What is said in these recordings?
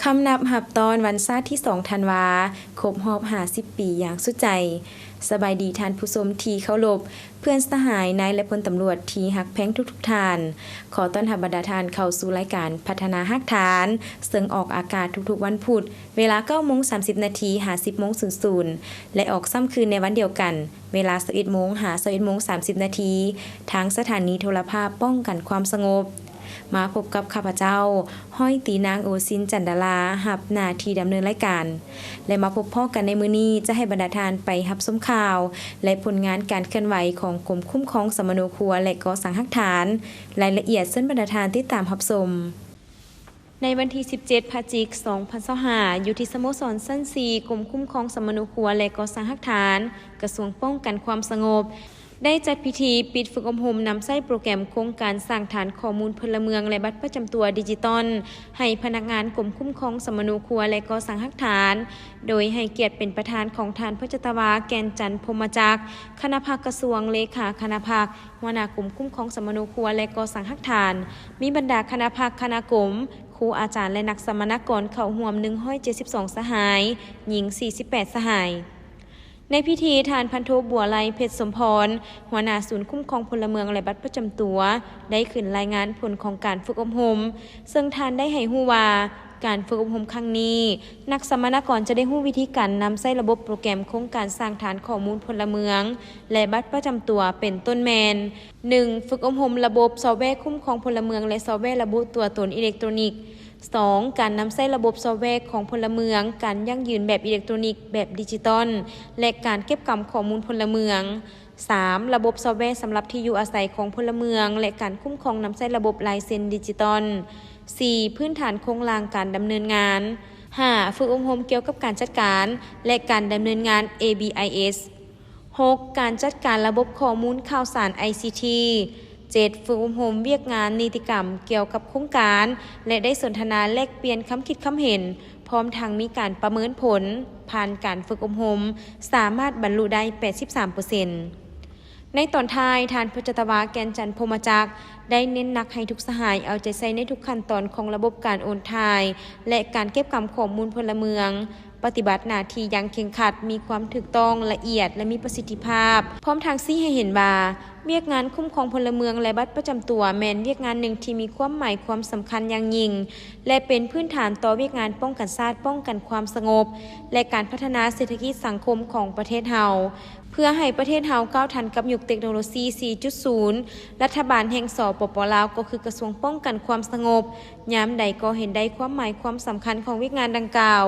คำนับหับตอนวันชาติที่2ธันวาครบรอบ50 ปีอย่างสุดใจสบายดีท่านผู้ชมที่เคารพเพื่อนสหายนายและพลตำรวจที่ฮักแพงทุกท่านขอต้อนรับบรรดาท่านเข้าสู่รายการพัฒนาฮักฐานซึ่งออกอากาศทุกๆวันพุธเวลา 9:30 น. หา 10:00 น. และออกซ้ำคืนในวันเดียวกันเวลา 11:00 น. หา 11:30 น. ทางสถานีโทรภาพป้องกันความสงบมาพบกับข้าพเจ้าห้อยตีนางโอซินจันดาลาหับหน้าที่ดำเนินรายการและมาพบพ่อกันในมื้อนี้จะให้บรรดาทานไปรับชมข่าวและผลงานการเคลื่อนไหวของกรมคุ้มครองสมโนครัวและก่อสร้างฮักฐานรายละเอียดเส้นบรรดาทานที่ตามรับชมในวันที่ 17 พฤศจิกายน 2025 อยู่ที่สโมสรสั้นซีกรมคุ้มครองสมโนครัวและก่อสร้างฮักฐานกระทรวงป้องกันความสงบได้จัดพิธีปิดฝึกอบรมนำใช้โปรแกรมโครงการสร้างฐานข้อมูลพลเมืองและบัตรประจำตัวดิจิตอลให้พนักงานกรมคุ้มครองสมโนครัวและก่อสร้างฮักฐานโดยให้เกียรติเป็นประธานของท่านพจตวาแกนจันทร์พรหมจักรคณะภาคกระทรวงเลขาคณะภาคหัวหน้ากรมคุ้มครองสมโนครัวและก่อสร้างฮักฐานมีบรรดาคณะภาคคณะกรมครูอาจารย์และนักสมณกรเข้าร่วม172สหายหญิง48สหายในพิธีทานพันโทบัวไลเพชรสมพรหัวหน้าศูนย์คุ้มครองพลเมืองและบัตรประจำตัวได้ขึ้นรายงานผลของการฝึกอบรมซึ่งทานได้ให้ฮู้ว่าการฝึกอบรมครั้งนี้นักสมณกรจะได้ฮู้วิธีการนำใช้ระบบโปรแกรมโครงการสร้างฐานข้อมูลพลเมืองและบัตรประจำตัวเป็นต้นแมน 1. ฝึกอบรมระบบซอฟต์แวร์คุ้มครองพลเมืองและซอฟต์แวร์ระบุตัวตนอิเล็กทรอนิกส์ 2. การนำใช้ระบบซอฟต์แวร์ของพลเมืองการยั่งยืนแบบอิเล็กทรอนิกส์แบบดิจิตอลและการเก็บกำข้อมูลพลเมือง 3. ระบบซอฟต์แวร์สำหรับที่อยู่อาศัยของพลเมืองและการคุ้มครองนำใช้ระบบลายเซ็นดิจิตอล 4. พื้นฐานโครงสร้างการดำเนินงาน 5. ฝึกอบรมเกี่ยวกับการจัดการและการดำเนินงาน ABIS 6. การจัดการระบบข้อมูลข่าวสาร ICT 7. ฝึกอบรมเวียกงานนิติกรรมเกี่ยวกับโครงการและได้สนทนาแลกเปลี่ยนคำคิดคำเห็นพร้อมทั้งมีการประเมินผลผ่านการฝึกอบรมสามารถบรรลุได้ 83% ในตอนท้ายท่านพจตวาแกนจันทร์พรหมจักรได้เน้นหนักให้ทุกสหายเอาใจใส่ในทุกขั้นตอนของระบบการโอนถ่ายและการเก็บกำข้อมูลพลเมืองปฏิบัติหน้าที่อย่างเคร่งครัดมีความถูกต้องละเอียดและมีประสิทธิภาพพร้อมทางชี้ให้เห็นว่าเวียกงานคุ้มครองพลเมืองและบัตรประจำตัวแม้นเวียกงานหนึ่งที่มีความหมายความสำคัญอย่างยิ่งและเป็นพื้นฐานต่อเวียกงานป้องกันชาติป้องกันความสงบและการพัฒนาเศรษฐกิจสังคมของประเทศเฮาเพื่อให้ประเทศเฮาก้าวทันกับยุคเทคโนโลยี 4.0 รัฐบาลแห่งสปป.ลาวก็คือกระทรวงป้องกันความสงบยามใดก็เห็นได้ความหมายความสำคัญของเวียกงานดังกล่าว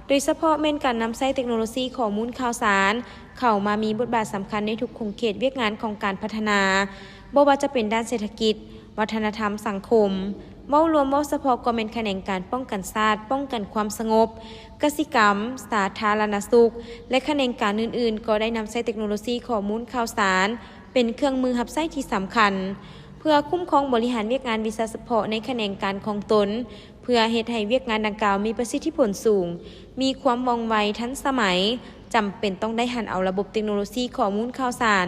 โดยเฉพาะแม่นการนำใช้เทคโนโลยีข้อมูลข่าวสารเข้ามามีบทบาทสำคัญในทุกขงเขตเวียกงานของการพัฒนาบ่ว่าจะเป็นด้านเศรษฐกิจวัฒนธรรมสังคมเว้ารวมเว้าเฉพาะก็เป็นแขนงการป้องกันชาติป้องกันความสงบกสิกรรมสาธารณสุขและแขนงการอื่นๆก็ได้นำใช้เทคโนโลยีข้อมูลข่าวสารเป็นเครื่องมือรับใช้ที่สำคัญเพื่อคุ้มครองบริหารเวียกงานวิชาเฉพาะในแขนงการของตนเพื่อเฮ็ดให้เวียกงานดังกล่าวมีประสิทธิผลสูงมีความว่องไวทันสมัยจำเป็นต้องได้หันเอาระบบเทคโนโลยีข้อมูลข่าวสาร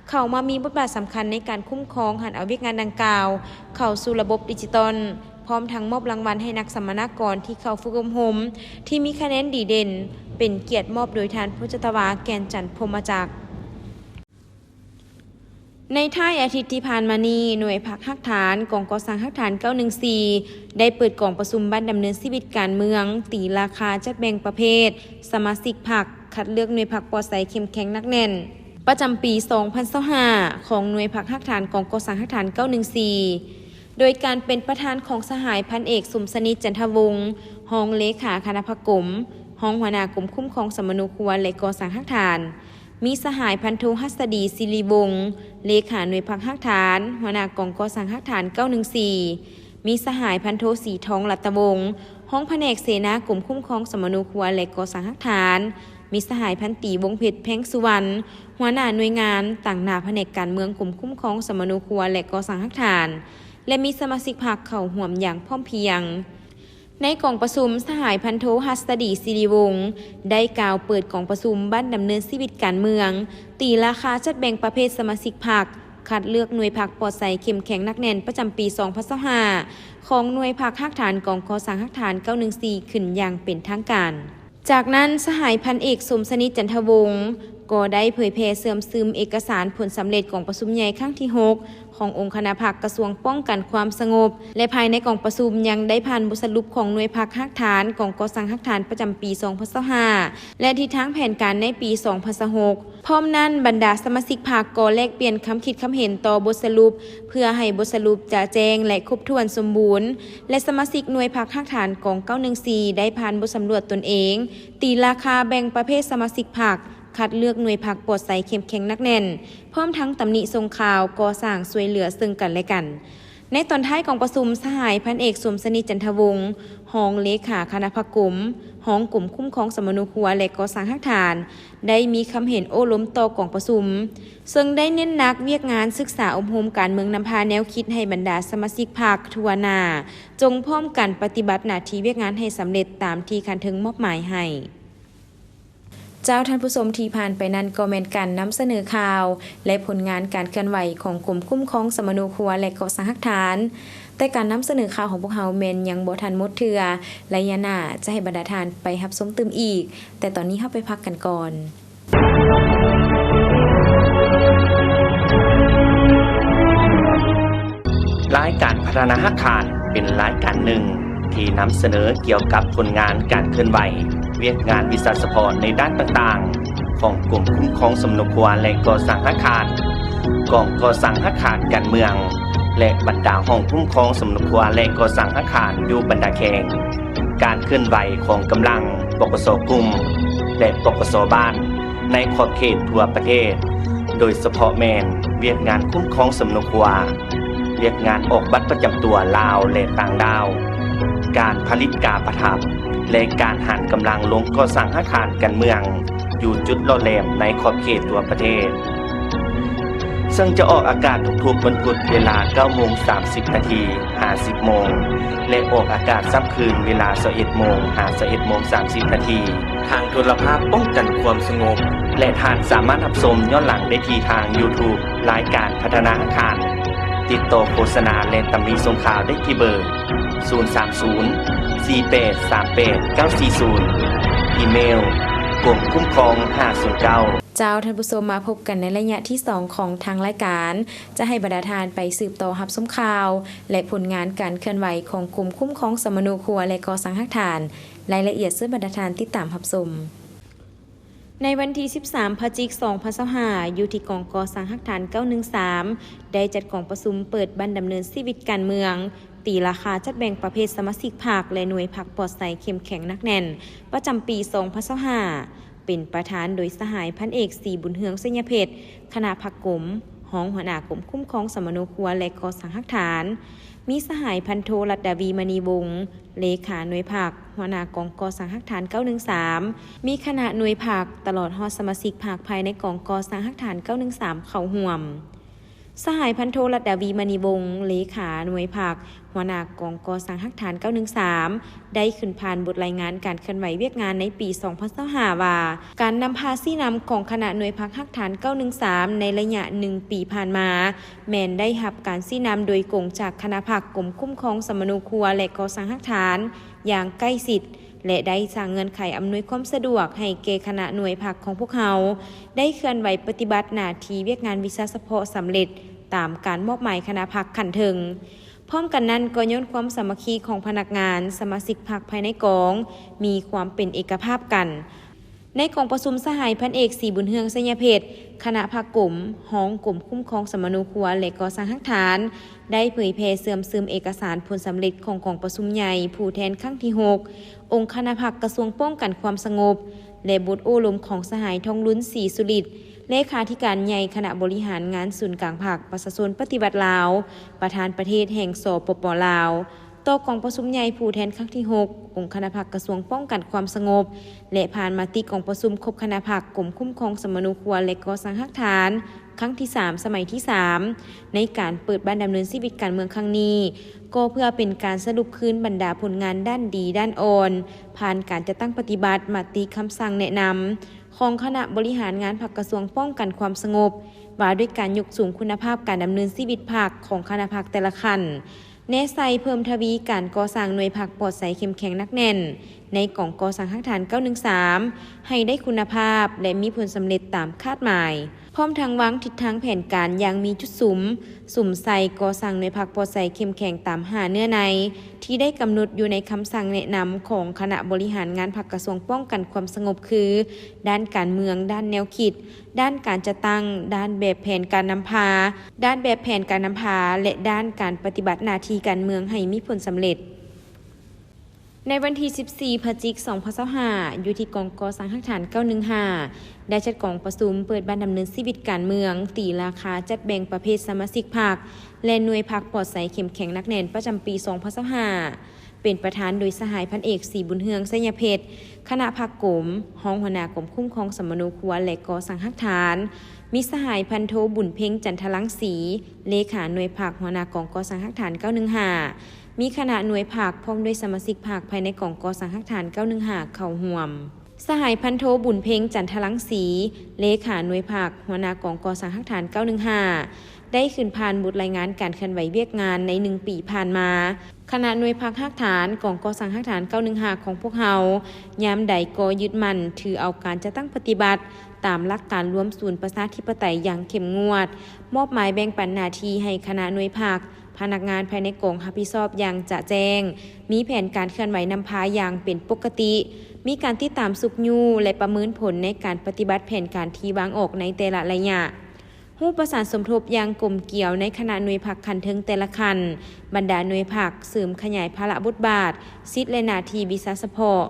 เข้ามามีบทบาทสำคัญในการคุ้มครองหันเอาเวียกงานดังกล่าวเข้าสู่ระบบดิจิตอลพร้อมทั้งมอบรางวัลให้นักสัมมนากรที่เข้าฝึกอบรมที่มีคะแนนดีเด่นเป็นเกียรติมอบโดยท่านพจตวาแกนจันทร์พรหมจักรในท้ายอาทิตย์ที่ผ่านมานี้หน่วยพักฮักฐานกองก่อสร้างฮักฐาน914ได้เปิดกองประชุมบ้านดำเนินชีวิตการเมืองตีราคาจัดแบ่งประเภทสมาชิกพรรคคัดเลือกหน่วยพรรคปลอดภัยเข้มแข็งนักแน่นประจำปี 2025 ของหน่วยพักฮักฐานกองก่อสร้างฮักฐาน914โดยการเป็นประธานของสหายพันเอกสมสนิทจันทวงศ์รองเลขาคณะภกรมรองหัวหน้ากรมคุ้มครองสมโนครัวและก่อสร้างฮักฐานมีสหายพันโทหัสดีศิริวงศ์เลขาหน่วยพักฮักฐานหัวหน้ากองก่อสร้างฮักฐาน914มีสหายพันโทสีทองรัตวงศ์ห้องแผนกเสนากรมคุ้มครองสมโนครัวและก่อสร้างฮักฐานมีสหายพันตีวงเพชรแพงสุวรรณหัวหน้าหน่วยงานต่างหน้าแผนกการเมืองกรมคุ้มครองสมโนครัวและก่อสร้างฮักฐานและมีสมาชิกพรรคเข้าร่วมอย่างพร้อมเพรียงในกองประชุมสหายพันโทหัสดีศิริวงศ์ได้กล่าวเปิดกองประชุมบ้านดำเนินชีวิตการเมืองตีราคาจัดแบ่งประเภทสมาชิกพรรค คัดเลือกหน่วยผักปลอดภัยเข้มแข็งนักแน่นประจำปี 2025 ของหน่วยผักฮักฐานกองกสังฮักฐาน 914 ขึ้นอย่างเป็นทางการ จากนั้นสหายพันเอกสมสนิทจันทวงศ์ก็ได้เผยแพร่เสื่อมซึมเอกสารผลสำเร็จของประชุมใหญ่ครั้งที่ 6 ขององค์คณะผักกระทรวงป้องกันความสงบและภายในกองประชุมยังได้ผ่านบทสรุปของหน่วยผักฮักฐานกองกสังฮักฐานประจำปี 2025 และทิศทางแผนการในปี 2026 พร้อมนั้นบรรดาสมาชิกพรรคก็แลกเปลี่ยนคำคิดคำเห็นต่อบทสรุปเพื่อให้บทสรุปจะแจ้งและครบถ้วนสมบูรณ์และสมาชิกหน่วยผักฮักฐานกอง 914 ได้ผ่านบทสำรวจตนเองตีราคาแบ่งประเภทสมาชิกพรรคคัดเลือกหน่วยผักปลอดภัยเข้มแข็งนักแน่นพร้อมทั้งตำหนิส่งข่าวก่อสร้างช่วยเหลือซึ่งกันและกันในตอนท้ายของประชุมสหายพันเอกสมสนิทจันทวงศ์รองเลขาคณะผักกลุ่มรองกลุ่มคุ้มครองสมนุครัวและก่อสร้างฮักฐานได้มีคำเห็นโอ้ล้มต่อกองประชุมซึ่งได้เน้นหนักเวียกงานศึกษาอบรมการเมืองนำพาแนวคิดให้บรรดาสมาชิกพรรคทั่วหน้าจงพร้อมกันปฏิบัติหน้าที่เวียกงานให้สำเร็จตามที่คันถึงมอบหมายให้เจ้าท่านผู้ชมที่ผ่านไปนั้นก็แม่นการนำเสนอข่าวและผลงานการเคลื่อนไหวของกลุ่มคุ้มครองสมนุครัวและก่อสร้างฮักฐานแต่การนำเสนอข่าวของพวกเฮาแม่นยังบ่ทันหมดเทื่อและยะหน้าจะให้บรรดาทานไปรับชมตื่มอีกแต่ตอนนี้เฮาไปพักกันก่อนรายการพัฒนาฮักฐานเป็นรายการหนึ่งที่นำเสนอเกี่ยวกับผลงานการเคลื่อนไหวเวียกงานวิสาสะพรในด้านต่างๆของกลุ่มคุ้มครองสมนุครัวและก่อสร้างฮักฐานกองก่อสร้างฮักฐานการเมืองและบรรดาห้องคุ้มครองสมนุครัวและก่อสร้างฮักฐานอยู่บรรดาแข่งการเคลื่อนไหวของกำลังปกสกลุ่มและปกสบ้านในขอบเขตทั่วประเทศโดยเฉพาะแม่นเวียกงานคุ้มครองสมนุครัวเวียกงานออกบัตรประจำตัวลาวและต่างดาวการผลิตกาประทับและการหันกำลังลงก่อสร้างอาคารการเมืองอยู่จุดล่อแหลมในขอบเขตตัวประเทศซึ่งจะออกอากาศทุกๆวันพุธเวลา 9:30 น. 50 โมงและออกอากาศซ้ำคืนเวลา 21:00 น. 21:30 น. ทางโทรภาพป้องกันความสงบและท่านสามารถรับชมย้อนหลังได้ที่ทาง YouTube รายการพัฒนาอาคารติดต่อโฆษณาและตำหนิส่งข่าวได้ที่เบอร์ 030-4838-940 อีเมลกลุ่มคุ้มครอง 509 เจ้าท่านผู้ชมมาพบกันในระยะที่ 2 ของทางรายการจะให้บรรดาทานไปสืบต่อรับชมข่าวและผลงานการเคลื่อนไหวของกลุ่มคุ้มครองสมนุครัวและก่อสร้างฮักฐานรายละเอียดซึ่งบรรดาทานติดตามรับชมในวันที่ 13 พฤศจิกายน 2025 อยู่ที่กองก่อสร้างฮักฐาน 913 ได้จัดกองประชุมเปิดบันดำเนินชีวิตการเมืองตีราคาจัดแบ่งประเภทสมาชิกพรรคและหน่วยพรรคปลอดภัยเข้มแข็งนักแน่นประจำปี 2025 เป็นประธานโดยสหายพันเอกศรีบุญเฮืองสัญญเพชรคณะผักกลุ่มรองหัวหน้ากลุ่มคุ้มครองสมนุครัวและก่อสร้างฮักฐานมีสหายพันโทรัตดาวีมณีวงศ์เลขาหน่วยผักหัวหน้ากองก่อสร้างฮักฐาน 913 มีคณะหน่วยผักตลอดฮอดสมาชิกผักภายในกองก่อสร้างฮักฐาน 913 เข้าร่วมสหายพันโทรัตดาวีมณีวงศ์เลขาหน่วยผักหัวหน้ากองก่อสร้างฮักฐาน 913 ได้ขึ้นผ่านบทรายงานการเคลื่อนไหวเวียกงานในปี 2025 ว่าการนำพาซี่นำของคณะหน่วยผักฮักฐาน 913 ในระยะ 1 ปีผ่านมาแม่นได้รับการซี่นำโดยกงจากคณะผักกลุ่มคุ้มครองสมนุครัวและก่อสร้างฮักฐานอย่างใกล้ชิดและได้สร้างเงื่อนไขอำนวยความสะดวกให้แก่คณะหน่วยผักของพวกเขาได้เคลื่อนไหวปฏิบัติหน้าที่เวียกงานวิชาเฉพาะสำเร็จตามการมอบหมายคณะผักขันถึงพร้อมกันนั้นก็ย้อนความสามัคคีของพนักงานสมาชิกพรรคภายในกองมีความเป็นเอกภาพกันในกองประชุมสหายพันเอกศรีบุญเฮืองสัญญเพชรคณะผักกลุ่มห้องกลุ่มคุ้มครองสมนุครัวและก่อสร้างฮักฐานได้เผยแพร่เสื่อมซึมเอกสารผลสำเร็จของกองประชุมใหญ่ผู้แทนครั้งที่ 6 องค์คณะผักกระทรวงป้องกันความสงบและบทโอลมของสหายทองลุ้นศรีสุริตเลขาธิการใหญ่คณะบริหารงานศูนย์กลางผักประชาชนปฏิบัติลาวประธานประเทศแห่งสปป.ลาวต่อกองประชุมใหญ่ผู้แทนครั้งที่ 6 องค์คณะผักกระทรวงป้องกันความสงบและผ่านมติกองประชุมครบคณะผักกลุ่มคุ้มครองสมนุครัวและก่อสร้างฮักฐานครั้งที่ 3 สมัยที่ 3 ในการเปิดบ้านดำเนินชีวิตการเมืองครั้งนี้ก็เพื่อเป็นการสรุปคืนบรรดาผลงานด้านดีด้านอ่อนผ่านการจัดตั้งปฏิบัติมติคำสั่งแนะนำของคณะบริหารงานพรรคกระทรวงป้องกันความสงบ ว่าด้วยการยกสูงคุณภาพการดำเนินชีวิตภาคของคณะภาคแต่ละขั้นแนะใส่เพิ่มทวีการก่อสร้างหน่วยภาคปลอดใสเข้มแข็งนักแน่นในกองก่อสร้างทางฐาน913ให้ได้คุณภาพและมีผลสำเร็จตามคาดหมายพร้อมทางวางทิศทางแผนการอย่างมีจุดสุ่มใส่ก่อสร้างหน่วยภาคปลอดใสเข้มแข็งตามหาเนื้อในที่ได้กำหนดอยู่ในคำสั่งแนะนำของคณะบริหารงานภาคกระทรวงป้องกันความสงบคือด้านการเมืองด้านแนวคิดด้านการจัดตั้งด้านแบบแผนการนำพาและด้านการปฏิบัติหน้าที่การเมืองให้มีผลสำเร็จในวันที่ 14 พฤศจิกายน 2025 อยู่ที่กองก่อสร้างทางฐาน 915 ได้จัดกองประชุมเปิดบ้านดำเนินชีวิตการเมืองตีราคาจัดแบ่งประเภทสมาชิกพรรคและหน่วยพรรคปลอดใสเข้มแข็งนักแน่นประจำปี 2025 เป็นประธานโดยสหายพันเอกศรีบุญเฮืองไสยเพชรคณะพรรคกรมห้องหัวหน้ากรมคุ้มครองสมณครัวและก่อสร้างทางฐานมีสหายพันโทบุญเพ็งจันทลังสีเลขาหน่วยพรรคหัวหน้ากองก่อสร้างทางฐาน 915มีคณะหน่วยภาคพร้อมด้วยสมาชิกภาคภายในกองก่อสร้างทางฐาน 915 เข้าร่วมสหายพันโทบุญเพ็งจันทลังสีเลขาหน่วยภาคหัวหน้ากองก่อสร้างทางฐาน 915ได้ขึ้นผ่านบทรายงานการเคลื่อนไหวเวียกงานใน1ปีผ่านมาคณะหน่วยภาคทางฐานกองก่อสร้างทางฐาน 915 ของพวกเฮายามใดก็ยึดมั่นถือเอาการจะตั้งปฏิบัติตามหลักการรวมศูนย์ประชาธิปไตยอย่างเข้มงวดมอบหมายแบ่งปันหน้าที่ให้คณะหน่วยภาคพนักงานภายในกองรับผิดชอบอย่างจะแจ้งมีแผนการเคลื่อนไหวนำพาอย่างเป็นปกติมีการติดตามสุกยูและประเมินผลในการปฏิบัติแผนการที่วางออกในแต่ละระยะรูปประสานสมทบอย่างกลมเกี่ยวในคณะหน่วยภาคคันเทิงแต่ละคันบรรดาหน่วยภาคเสริมขยายภาระบทบาทสิทธิและหน้าที่วิชาเฉพาะ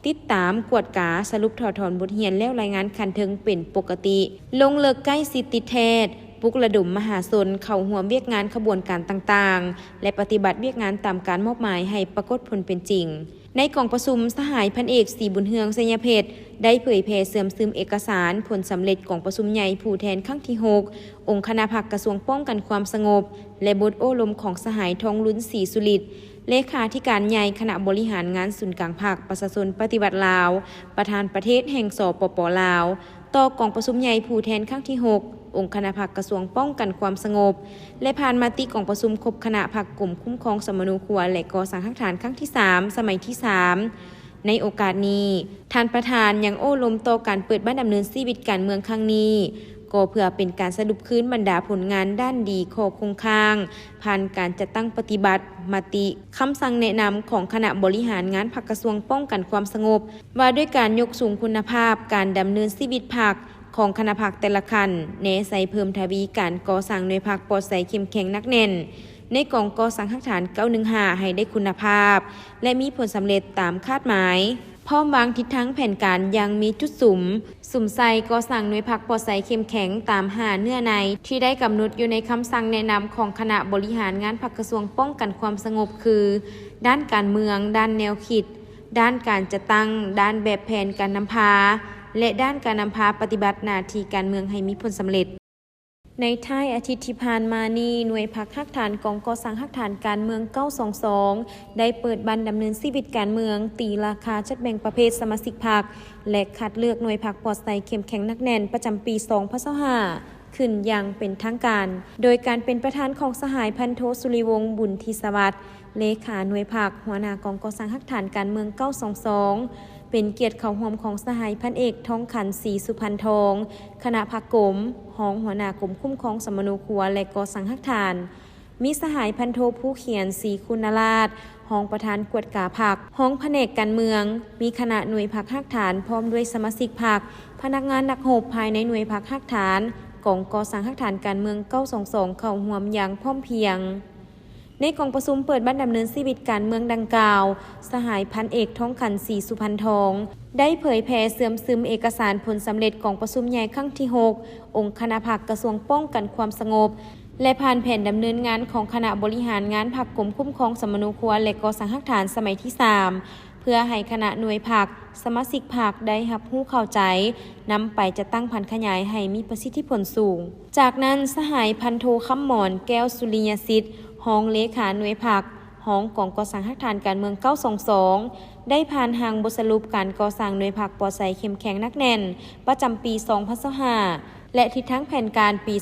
ติดตามกวดกาสรุปถอดถอนบทเรียนแล้วรายงานคันเทิงเป็นปกติลงเลิกใกล้สิทธิแทศปลุกระดมมหาชนเข้าร่วมเวียกงานขบวนการต่างๆและปฏิบัติเวียกงานตามการมอบหมายให้ปรากฏผลเป็นจริงในกองประชุมสหายพันเอกศรีบุญเฮืองไสยเพชรได้เผยแพร่เสื่อมซึมเอกสารผลสำเร็จกองประชุมใหญ่ผู้แทนครั้งที่ 6 องค์คณะภาคกระทรวงป้องกันความสงบและบทโอ้ลมของสหายทองลุ้นศรีสุริตเลขาธิการใหญ่คณะบริหารงานศูนย์กลางภาคประชาชนปฏิบัติลาวประธานประเทศแห่งสปป.ลาวต่อกองประชุมใหญ่ผู้แทนครั้งที่ 6 องค์คณะภาคกระทรวงป้องกันความสงบและผ่านมติกองประชุมครบคณะภาคกลุ่มคุ้มครองสมณครัวและก่อสร้างทางฐานครั้งที่ 3 สมัยที่ 3ในโอกาสนี้ท่านประธานยังโอ้ลมต่อการเปิดบ้านดำเนินชีวิตการเมืองครั้งนี้ก็เพื่อเป็นการสรุปคืนบรรดาผลงานด้านดีข้อคงค้างผ่านการจัดตั้งปฏิบัติมติคำสั่งแนะนำของคณะบริหารงานภาคกระทรวงป้องกันความสงบว่าด้วยการยกสูงคุณภาพการดำเนินชีวิตภาคของคณะภาคแต่ละคันแนะใส่เพิ่มทวีการก่อสร้างหน่วยภาคปลอดใสเข้มแข็งนักแน่นในกองก่อสร้างทางฐาน 915 ให้ได้คุณภาพและมีผลสำเร็จตามคาดหมายพร้อมวางทิศทางแผนการยังมีจุดสุ่มใส่ก่อสร้างหน่วยภาคปลอดใสเข้มแข็งตามหาเนื้อในที่ได้กำหนดอยู่ในคำสั่งแนะนำของคณะบริหารงานภาคกระทรวงป้องกันความสงบคือด้านการเมืองด้านแนวคิดด้านการจัดตั้งด้านแบบแผนการนำพาและด้านการนำพาปฏิบัติหน้าที่การเมืองให้มีผลสำเร็จในท้ายอาทิตย์ที่ผ่านมานี้หน่วยพักฮักฐานกองก่อสร้างฮักฐานการเมือง922ได้เปิดบันดำเนินชีวิตการเมืองตีราคาจัดแบ่งประเภทสมาชิกพรรคและคัดเลือกหน่วยพรรคปลอดใสเข้มแข็งนักแน่นประจำปี 2025 ขึ้นอย่างเป็นทางการโดยการเป็นประธานของสหายพันโทสุริวงศ์บุญทิสวัสดิ์เลขาหน่วยพรรคหัวหน้ากองก่อสร้างฮักฐานการเมือง922เป็นเกียรติเข้าร่วมของสหายพันเอกทองขันธ์ศรีสุพรรณทองคณะพรรคกรมห้องหัวหน้ากรมคุ้มครองสมณครัวและก่อสร้างฮักฐานมีสหายพันโทผู้เขียนศรีคุณราชห้องประธานกวดกาพรรคห้องแผนกการเมืองมีคณะหน่วยพรรคฮักฐานพร้อมด้วยสมาชิกพรรคพนักงานนักรบภายในหน่วยพรรคฮักฐานกองก่อสร้างฮักฐานการเมือง922เข้าร่วมอย่างพร้อมเพรียงในกองประชุมเปิดบ้านดำเนินชีวิตการเมืองดังกล่าวสหายพันเอกทองขันธ์ศรีสุพรรณทองได้เผยแพร่เสื่อมซึมเอกสารผลสำเร็จกองประชุมใหญ่ครั้งที่ 6 องค์คณะภาคกระทรวงป้องกันความสงบและผ่านแผนดำเนินงานของคณะบริหารงานพรรคกรมคุ้มครองสมณครัวและก่อสร้างฮักฐานสมัยที่ 3 เพื่อให้คณะหน่วยพรรคสมาชิกพรรคได้รับรู้เข้าใจนำไปจัดตั้งพันขยายให้มีประสิทธิผลสูงจากนั้นสหายพันโทคำหมอนแก้วสุริยสิทธิ์ห้องเลขาหน่วยพรรคห้องกองก่อสร้างฮักฐานการเมือง922ได้ผ่านทางบทสรุปการก่อสร้างหน่วยพรรคปลอดใสเข้มแข็งนักแน่นประจำปี 2025 และทิศทางแผนการปี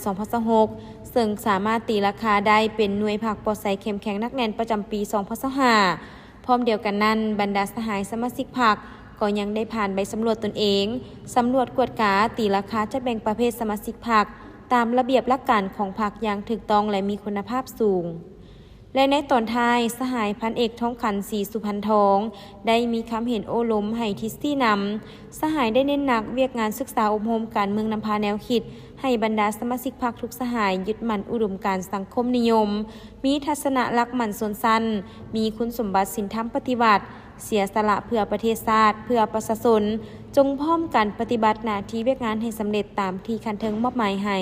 2026 ซึ่งสามารถตีราคาได้เป็นหน่วยผักปลอดภัยเข้มแข็งนักแน่นประจำปี 2025 พร้อมเดียวกันนั้นบรรดาสหายสมาชิกพรรคก็ยังได้ผ่านใบสำรวจตนเองสำรวจกวดกาตีราคาจัดแบ่งประเภทสมาชิกพรรคตามระเบียบหลักการของพรรคอย่างถูกต้องและมีคุณภาพสูงและในตอนท้ายสหายพันเอกท้องขันศรีสุพรรณทองได้มีคำเห็นโอลมให้ทิสตี้นำสหายได้เน้นหนักเวียกงานศึกษาอบรมการเมืองนำพาแนวคิดให้บรรดาสมาชิกพรรคทุกสหายยึดมั่นอุดมการณ์สังคมนิยมมีทัศนะรักมั่นส่วนสั้นมีคุณสมบัติศีลธรรมปฏิบัติเสียสละเพื่อประเทศชาติเพื่อประชาชนจงพร้อมกันปฏิบัติหน้าที่เวียกงานให้สำเร็จตามที่คันเทิงมอบหมายให้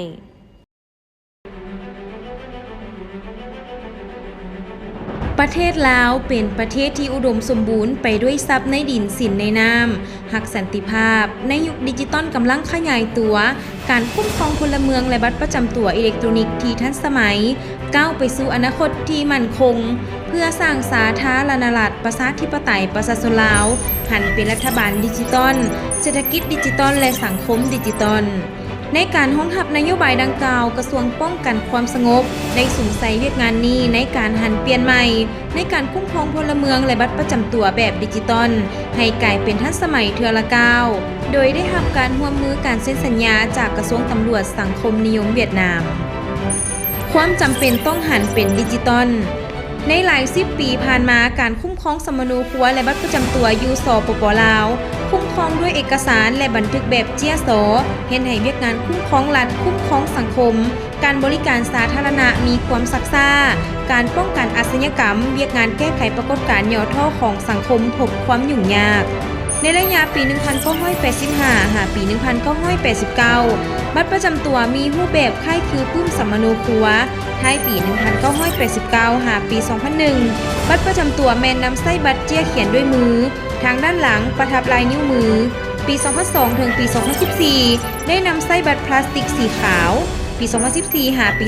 ประเทศลาวเป็นประเทศที่อุดมสมบูรณ์ไปด้วยทรัพย์ในดินสินในน้ำหักสันติภาพในยุคดิจิตอลกำลังขยายตัวการคุ้มครองพลเมืองและบัตรประจำตัวอิเล็กทรอนิกส์ที่ทันสมัยก้าวไปสู่อนาคตที่มั่นคงเพื่อสร้างสาธารณรัฐประชาธิปไตยประชาชนลาวหันเป็นรัฐบาลดิจิตอลเศรษฐกิจดิจิตอลและสังคมดิจิตอลในการห้องทับนโยบายดังกล่าวกระทรวงป้องกันความสงบได้สงสัยเวียกงานนี้ในการหันเปลี่ยนใหม่ในการคุ้มครองพลเมืองและบัตรประจำตัวแบบดิจิตอลให้กลายเป็นทันสมัยเทื่อละก้าวโดยได้รับการร่วมมือการเซ็นสัญญาจากกระทรวงตำรวจสังคมนิยมเวียดนามความจำเป็นต้องหันเป็นดิจิตอลในหลาย10 ปีผ่านมาการคุ้มครองสมนูครัวและบัตรประจำตัวอยู่สปป.ลาวคุ้มครองด้วยเอกสารและบันทึกแบบเจียสเห็นให้เวียกงานคุ้มครองรัฐคุ้มครองสังคมการบริการสาธารณะมีความซักซ่าการป้องกันอาชญากรรมเวียกงานแก้ไขปรากฏการณ์ย่อท่อของสังคมพบความยุ่งยากในระยะปี 1985 หาปี 1989 บัตรประจำตัวมีรูปแบบคล้ายคือปื้มสมนูครัวท้ายปี 1989 หาปี 2001 บัตรประจำตัวแมนนำไส้บัตรเจี้ยเขียนด้วยมือทางด้านหลังประทับลายนิ้วมือปี 2002 ถึงปี 2014 ได้นำไส้บัตรพลาสติกสีขาวปี 2014 หาปี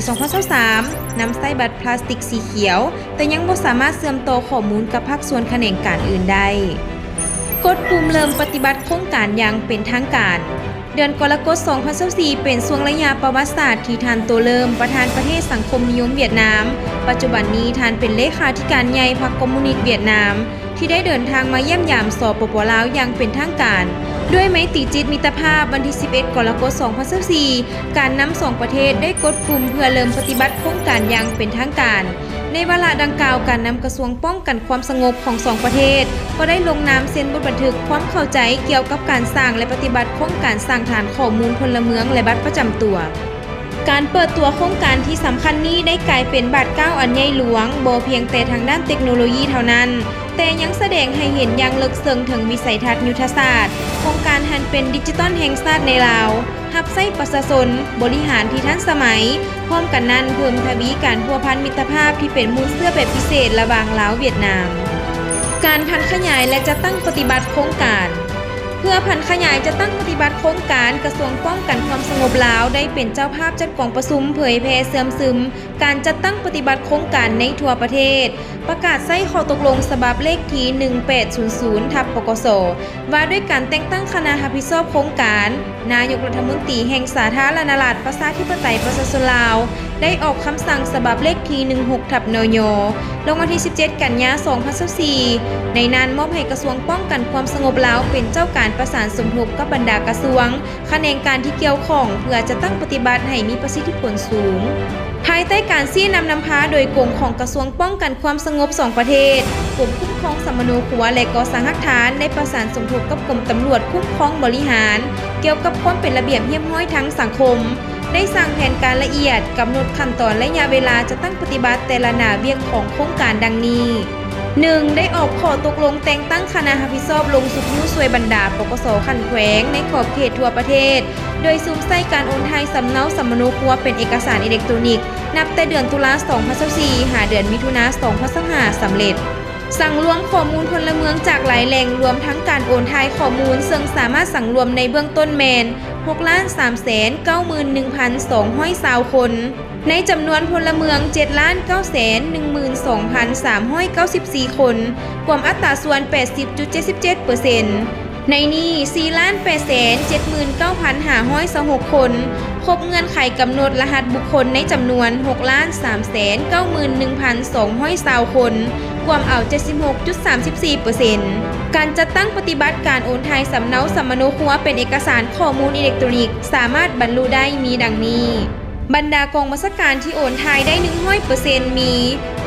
2023 นำไส้บัตรพลาสติกสีเขียวแต่ยังบ่สามารถเชื่อมต่อข้อมูลกับภาคส่วนแขนงการอื่นได้กดปุ่มเริ่มปฏิบัติโครงการอย่างเป็นทางการเดือนกรกฎาคม 2024 เป็นช่วงระยะประวัติศาสตร์ที่ท่านโตเริ่มประธานประเทศสังคมนิยมเวียดนามปัจจุบันนี้ท่านเป็นเลขาธิการใหญ่พรรคคอมมิวนิสต์เวียดนามที่ได้เดินทางมาเยี่ยมยามสปป.ลาวอย่างเป็นทางการด้วยไมตรีจิตมิตรภาพวันที่ 11 กรกฎาคม 2024 การนำ2ประเทศได้กดปุ่มเพื่อเริ่มปฏิบัติโครงการอย่างเป็นทางการในวาระดังกล่าวการนำกระทรวงป้องกันความสงบของ2ประเทศก็ได้ลงนามเซ็นบทบันทึกความเข้าใจเกี่ยวกับการสร้างและปฏิบัติโครงการสร้างฐานข้อมูลพลเมืองและบัตรประจำตัวการเปิดตัวโครงการที่สำคัญนี้ได้กลายเป็นบาท9อันใหญ่หลวงบ่เพียงแต่ทางด้านเทคโนโลยีเท่านั้นแต่ยังแสดงให้เห็นอย่างลึกซึ้งถึงวิสัยทัศน์ยุทธศาสตร์โครงการหันเป็นดิจิตอลแห่งชาติในลาวรับใช้ประชาชนบริหารที่ทันสมัยพร้อมกันนั้นเพิ่มทวีการพัวพันมิตรภาพที่เป็นมูลเสื้อแบบพิเศษระหว่างลาวเวียดนามการพันขยายและจะตั้งปฏิบัติโครงการเพื่อพันขยายจะตั้งปฏิบัติโครงการกระทรวงป้องกันความสงบลาวได้เป็นเจ้าภาพจัดกองประชุมเผยแพร่เสื่อมซึมการจัดตั้งปฏิบัติโครงการในทั่วประเทศประกาศใช้ข้อตกลงฉบับเลขที่ 1800/ปกส.ว่าด้วยการแต่งตั้งคณะรับผิดชอบโครงการนายกรัฐมนตรีแห่งสาธารณรัฐประชาธิปไตยประชาชนลาวได้ออกคำสั่งฉบับเลขที่ 16/นย.ลงวันที่ 17 กันยายน 2024 ในนั้นมอบให้กระทรวงป้องกันความสงบลาวเป็นเจ้าการประสานสมทบกับบรรดากระทรวงแขนงการที่เกี่ยวข้องเพื่อจะตั้งปฏิบัติให้มีประสิทธิผลสูงภายใต้การชี้นำพาโดยกรมของกระทรวงป้องกันความสงบ2ประเทศกรมคุ้มครองสมนูครัวและก่อสร้างหลักฐานได้ประสานสมทบกับกรมตำรวจคุ้มครองบริหารเกี่ยวกับความเป็นระเบียบเรียบร้อยทั้งสังคมได้สร้างแผนการละเอียดกำหนดขั้นตอนและระยะเวลาจะตั้งปฏิบัติแต่ละหน้าเวียกของโครงการดังนี้ 1. ได้ออกข้อตกลงแต่งตั้งคณะรับผิดชอบลงสุขยุช่วยบรรดาปกส.ขันแขวงในขอบเขตทั่วประเทศโดยซุ่มใส่การโอนไทยสำเนาสมนูครัวเป็นเอกสารอิเล็กทรอนิกส์นับแต่เดือนตุลาคม 2024 หาเดือนมิถุนายน 2025 สำเร็จสั่งรวมข้อมูลพลเมืองจากหลายแหล่งรวมทั้งการโอนไทยข้อมูลซึ่งสามารถสั่งรวมในเบื้องต้นแมน 6,391,220 คนในจำนวนพลเมือง 7,912,394 คนรวมอัตราส่วน 80.77% ในนี้ 4,879,526 คนข รบเงื่อนไขกำหนดรหัสบุคคลในจำนวน 6,391,220 คนรวมเอา 76.34% การจัดตั้งปฏิบัติการโอนไทยสำเนาสัมมโนครัวเป็นเอกสารข้อมูลอิเล็กทรอนิกส์สามารถบรรลุได้มีดังนี้บรรดากองบัญชาการที่โอนไทยได้ 100% มี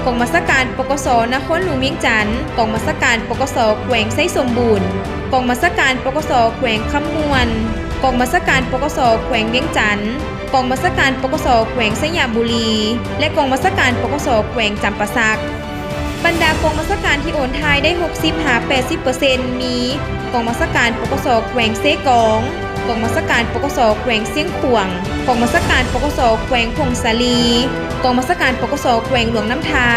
กองบัญชาการปกส.นครหลวงเวียงจันทน์กองบัญชาการปกส.แขวงไซสมบูรณ์กองบัญชาการปกส.แขวงคำมวนกองบัญชาการปกส.แขวงเวียงจันทน์กองบัญชาการปกส.แขวงสยามบุรีและกองบัญชาการปกส.แขวงจำปาสักบรรดากองบัญชาการที่โอนไทยได้ 60-80% มีกองบัญชาการปกส.แขวงเซกองกองบัญชาการปกส.แขวงเสียงขวงกองบัญชาการปกส.แขวงพงสาลีกองบัญชาการปกส.แขวงหลวงน้ำทา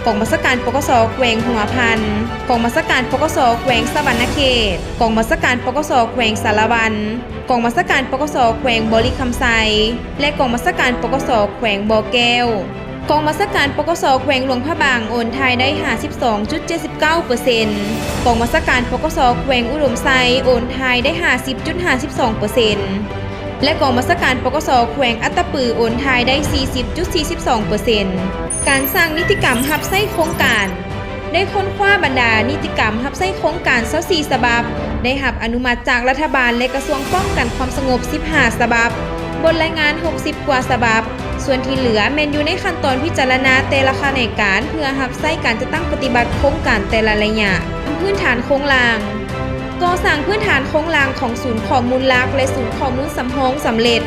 กองบัญชาการปกส.แขวงหัวพันกองบัญชาการปกส.แขวงสะวรรณเขตกองบัญชาการปกส.แขวงสารวันกองบัญชาการปกส.แขวงบริคำไซและกองบัญชาการปกส.แขวงบ่อแก้วกองบัญชาการปกส.แขวงหลวงพระบางโอนไทยได้ 52.79% กองบัญชาการปกส.แขวงอุดมไซโอนไทยได้ 50.52% และกองบัญชาการปกส.แขวงอัตตปือโอนไทยได้ 40.42% การสร้างนิติกรรมรับใช้โครงการได้ค้นคว้าบรรดานิติกรรมรับใช้โครงการ24ฉบับได้รับอนุมัติจากรัฐบาลและกระทรวงป้องกันความสงบ15ฉบับบนรายงาน60กว่าฉบับส่วนที่เหลือแม่นอยู่ในขั้นตอนพิจารณาแต่ละแขนงการเพื่อรับใช้การจะตั้งปฏิบัติโครงการแต่ละระยะพื้นฐานโครงล่างก่อสร้างพื้นฐานโครงล่างของศูนย์ข้อมูลหลักและศูนย์ข้อมูลสำรองสำเร็จ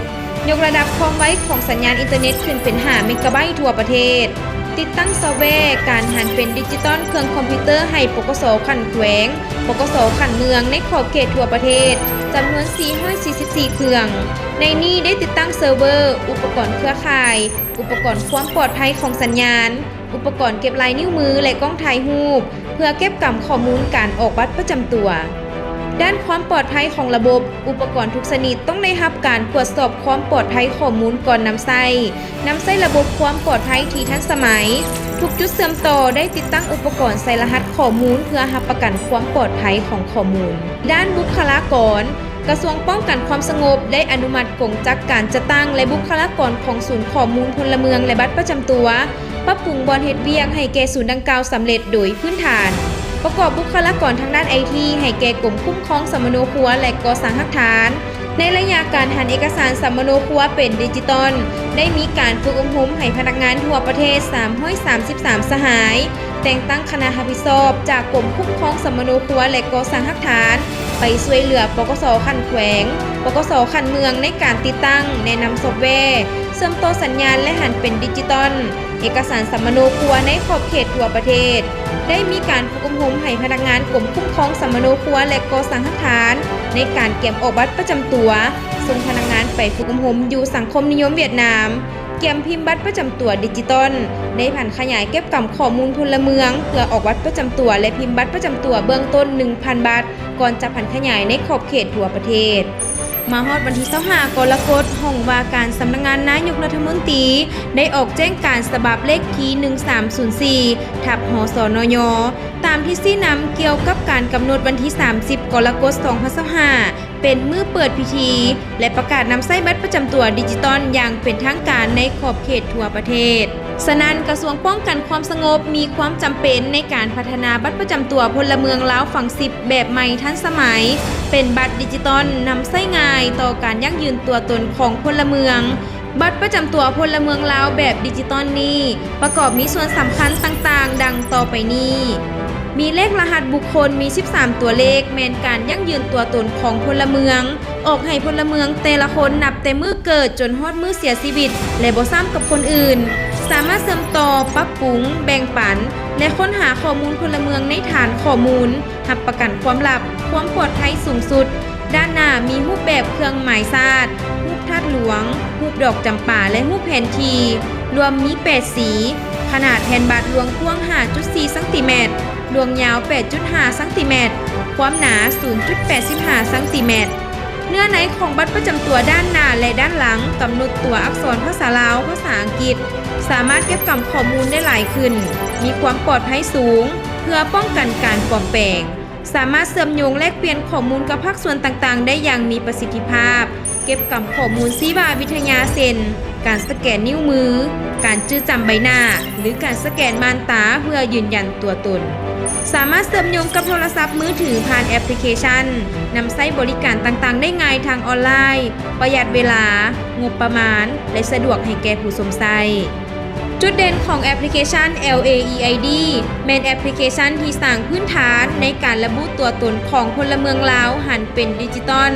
ยกระดับความไวของสัญญาณอินเทอร์เน็ตขึ้นเป็น5 เมกะไบต์ทั่วประเทศติดตั้งซอฟต์แวร์การหันเป็นดิจิตอลเครื่องคอมพิวเตอร์ให้ปกส.ขันแขวงปกส.ขันเมืองในขอบเขตทั่วประเทศจำนวน444เครื่องในนี้ได้ติดตั้งเซิร์ฟเวอร์อุปกรณ์เครือข่ายอุปกรณ์ความปลอดภัยของสัญญาณอุปกรณ์เก็บลายนิ้วมือและกล้องถ่ายรูปเพื่อเก็บกำข้อมูลการออกบัตรประจำตัวด้านความปลอดภัยของระบบอุปกรณ์ทุกชนิดต้องได้รับการตรวจสอบความปลอดภัยข้อมูลก่อนนำใช้ระบบความปลอดภัยที่ทันสมัยทุกจุดเชื่อมต่อได้ติดตั้งอุปกรณ์ใส่รหัสข้อมูลเพื่อรับประกันความปลอดภัยของข้อมูลด้านบุคลากรกระทรวงป้องกันความสงบได้อนุมัติกงจักการจัดตั้งและบุคลากรของศูนย์ข้อมูลพลเมืองและบัตรประจำตัวปรับปรุงบอนเฮ็ดเวียกให้แก่ศูนย์ดังกล่าวสำเร็จโดยพื้นฐานประกอบบุคลากรทางด้าน IT ให้แก่กรมคุ้มครองสัมมโนครัวและก่อสร้างหลักฐานในระยะการหันเอกสารสัมมโนครัวเป็นดิจิตอลได้มีการฝึกอบรมให้พนักงานทั่วประเทศ333สหายแต่งตั้งคณะรับผิดชอบจากกรมคุ้มครองสัมมโนครัวและก่อสร้างหลักฐานไปช่วยเหลือปกส.ขันแขวงปกส.ขันเมืองในการติดตั้งแนะนำซอฟต์แวร์เชื่อมต่อสัญญาณและหันเป็นดิจิตอลเอกสารสัมมโนครัวในขอบเขตทั่วประเทศได้มีการฝึกอบรมให้พนักงานกรมคุ้มครองสัมมโนครัวและก่อสร้างหลักฐานในการเก็บออกบัตรประจำตัวส่งพนักงานไปฝึกอบรมอยู่สังคมนิยมเวียดนามเก็บพิมพ์บัตรประจำตัวดิจิตอลได้ผ่านขยายเก็บกำข้อมูลพลเมืองเพื่อออกบัตรประจำตัวและพิมพ์บัตรประจำตัวเบื้องต้น 1,000 บาทก่อนจะผ่านขยายในขอบเขตทั่วประเทศมาฮอดวันที่25กรกฎาคมห้องว่าการสำนักงานนายกรัฐมนตรีได้ออกแจ้งการฉบับเลขที่1304/หสนยตามที่ชี้นำเกี่ยวกับการกำหนดวันที่30กรกฎาคม2025เป็นมื้อเปิดพิธีและประกาศนำใช้บัตรประจำตัวดิจิตอลอย่างเป็นทางการในขอบเขตทั่วประเทศฉะนั้นกระทรวงป้องกันความสงบมีความจำเป็นในการพัฒนาบัตรประจำตัวพลเมืองลาวฝั่ง10แบบใหม่ทันสมัยเป็นบัตรดิจิตอลนำใช้ง่ายต่อการยั่งยืนตัวตนของพลเมืองบัตรประจำตัวพลเมืองลาวแบบดิจิตอลนี้ประกอบมีส่วนสำคัญต่างๆดังต่อไปนี้มีเลขรหัสบุคคลมี13ตัวเลขแมนการยั่งยืนตัวตนของพลเมืองออกให้พลเมืองแต่ละคนนับแต่มื้อเกิดจนฮอดมื้อเสียชีวิตและบ่ซ้ำกับคนอื่นสามารถเสริมต่อปรับปรุงแบ่งปันและค้นหาข้อมูลพลเมืองในฐานข้อมูลรับประกันความลับความปลอดภัยสูงสุดด้านหน้ามีรูปแบบเครื่องหมายชาติรูปธาตุหลวงรูปดอกจำปาและรูปแผนที่รวมมี8สีขนาดแผ่นบัตรรวงกว้าง 5.4 ซมรวงยาว 8.5 ซมความหนา 0.85 ซมเนื้อในของบัตรประจำตัวด้านหน้าและด้านหลังกำหนดตัวอักษรภาษาลาวภาษาอังกฤษสามารถเก็บกำข้อมูลได้หลายขึ้นมีความปลอดภัยสูงเพื่อป้องกันการปลอมแปลงสามารถเชื่อมโยงแลกเปลี่ยนข้อมูลกับภาคส่วนต่างๆได้อย่างมีประสิทธิภาพ เก็บกำข้อมูลซีบาวิทยาเซนการสแกนนิ้วมือการจื้อจำใบหน้าหรือการสแกนม่านตาเพื่อยืนยันตัวตนสามารถเชื่อมโยงกับโทรศัพท์มือถือผ่านแอปพลิเคชันนำใช้บริการต่างๆได้ง่ายทางออนไลน์ประหยัดเวลางบประมาณและสะดวกให้แก่ผู้สวมใช้จุดเด่นของแอปพลิเคชัน LAEID เป็นแอปพลิเคชันที่สร้างพื้นฐานในการระบุตัวตนของพลเมืองลาวหันเป็นดิจิตอล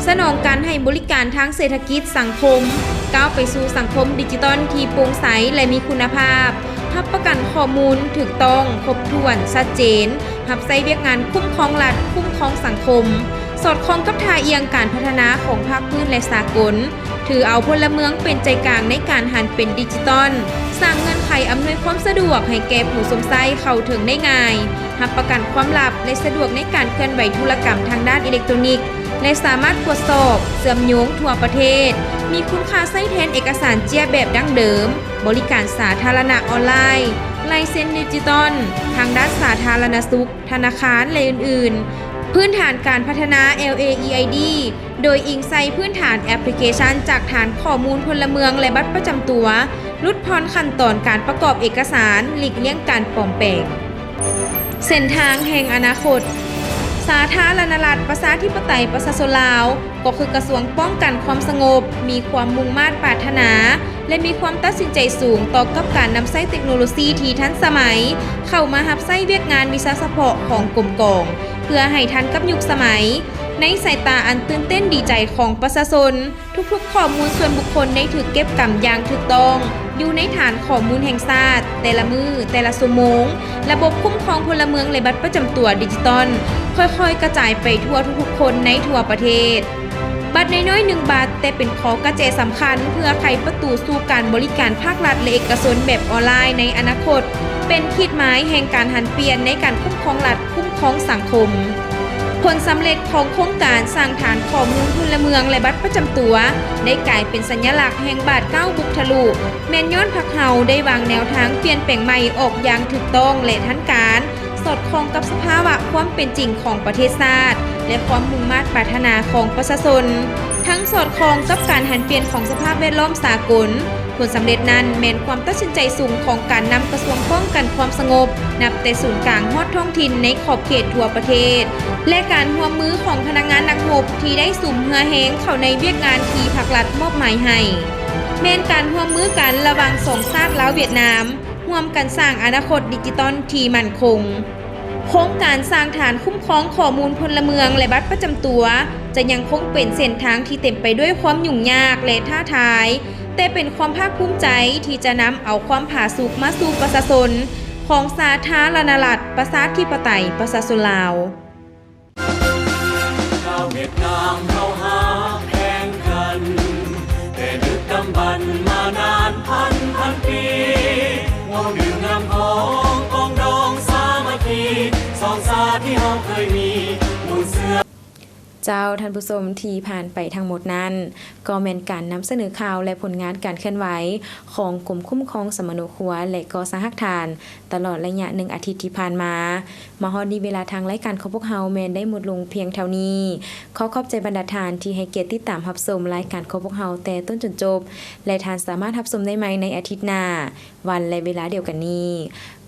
สนองการให้บริการทางเศรษฐกิจสังคมก้าวไปสู่สังคมดิจิตอลที่โปร่งใสและมีคุณภาพรับประกันข้อมูลถูกต้องครบถ้วนชัดเจนรับใช้เวียกงานคุ้มครองรัฐคุ้มครองสังคมสอดคล้องกับท่าเอียงการพัฒนาของภาคพื้นและสากลถือเอาพลเมืองเป็นใจกลางในการหันเป็นดิจิตอลสร้างเงื่อนไขอำนวยความสะดวกให้แก่ผู้สวมใช้เข้าถึงได้ง่ายรับประกันความลับและสะดวกในการเคลื่อนไหวธุรกรรมทางด้านอิเล็กทรอนิกส์และสามารถตรวจสอบเชื่อมโยงทั่วประเทศมีคุณค่าใช้แทนเอกสารเจียแบบดั้งเดิมบริการสาธารณะออนไลน์ลายเซ็นดิจิตอลทางด้านสาธารณสุขธนาคารและอื่นๆพื้นฐานการพัฒนา LAEID โดยอิงใส่พื้นฐานแอปพลิเคชันจากฐานข้อมูลพลเมืองและบัตรประจำตัวลดผ่อนขั้นตอนการประกอบเอกสารหลีกเลี่ยงการปลอมแปลงเส้นทางแห่งอนาคตสาธารณรัฐประชาธิปไตยประชาชนลาวก็คือกระทรวงป้องกันความสงบมีความมุ่งมั่นปรารถนาและมีความตัดสินใจสูงต่อกับการนำใช้เทคโนโลยีที่ทันสมัยเข้ามารับใช้เวียกงานวิชาเฉพาะของกรมกองเพื่อให้ทันกับยุคสมัยในสายตาอันตื่นเต้นดีใจของประชาชนทุกๆข้อมูลส่วนบุคคลได้ถูกเก็บกำอย่างถูกต้องอยู่ในฐานข้อมูลแห่งชาติแต่ละมือแต่ละชั่วโมงระบบคุ้มครองพลเมืองและบัตรประจำตัวดิจิตอลค่อยๆกระจายไปทั่วทุกๆคนในทั่วประเทศบัตรน้อยๆ1 บาทแต่เป็นข้อกระแจสำคัญเพื่อไขประตูสู่การบริการภาครัฐและเอกชนแบบออนไลน์ในอนาคตเป็นขีดหมายแห่งการหันเปลี่ยนในการคุ้มครองรัฐคุ้มครองสังคมผลสำเร็จของโครงการสร้างฐานข้อมูลพลเมืองและบัตรประจำตัวได้กลายเป็นสัญลักษณ์แห่งบาท9บุกทะลุแม่นย้อนพรรคเฮาได้วางแนวทางเปลี่ยนแปลงใหม่ออกอย่างถูกต้องและทันการสอดคล้องกับสภาวะความเป็นจริงของประเทศชาติและความมุ่งมั่นปรารถนาของประชาชนทั้งสอดคล้องกับการหันเปลี่ยนของสภาพแวดล้อมสากลผลสำเร็จนั้นแม้นความตัดสินใจสูงของการนำกระทรวงป้องกันความสงบนับแต่ศูนย์กลางฮอดท้องถิ่นในขอบเขตทั่วประเทศและการร่วมมือของพนักงานนักรบที่ได้สุ่มเหือแหงเข้าในเวียกงานที่ภาครัฐมอบหมายให้แม้นการร่วมมือกันระหว่างสองชาติลาวเวียดนามร่วมกันสร้างอนาคตดิจิตอลที่มั่นคงโครงการสร้างฐานคุ้มครองข้อมูลพลเมืองและบัตรประจำตัวจะยังคงเป็นเส้นทางที่เต็มไปด้วยความยุ่งยากและท้าทายแต่เป็นความภาคภูมิใจที่จะนำเอาความผาสุกมาสู่ประชาชนของสาธารณรัฐประชาธิปไตยประชาชนลาวชาวเวียดนามเราหาแข่งกันแต่ดึกดำบรรพ์มานานพันปีเราดื่มน้ำของกองดองสามัคคีสองชาติที่เราเคยมีมูลเสือเจ้าท่านผู้ชมที่ผ่านไปทั้งหมดนั้นก็เป็นการนำเสนอข่าวและผลงานการเคลื่อนไหวของกรมคุ้มครองสมนุครัวและกสหทานตลอดระยะ1 อาทิตย์ที่ผ่านมาฮอดนี้เวลาทางรายการของพวกเฮาแม่นได้หมดลงเพียงเท่านี้ขอขอบใจบรรดาทานที่ให้เกียรติติดตามรับชมรายการของพวกเฮาแต่ต้นจนจบและทานสามารถรับชมได้ใหม่ในอาทิตย์หน้าวันและเวลาเดียวกันนี้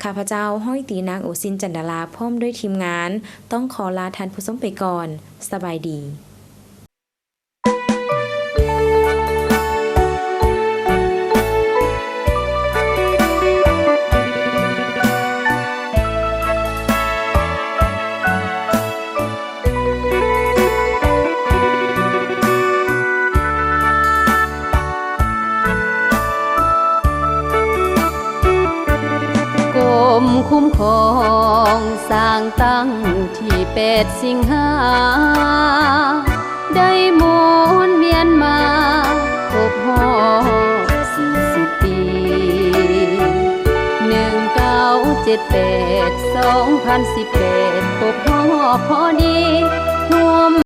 ข้าพเจ้าห้อยตีนางโอซินจันดาราพร้อมด้วยทีมงานต้องขอลาท่านผู้ชมไปก่อนสบายดีคุ้มครองสร้างตั้งที่8 สิงหาได้หมุนเวียนมาครบรอบ40 ปี1978 2018ครบรอบพอดี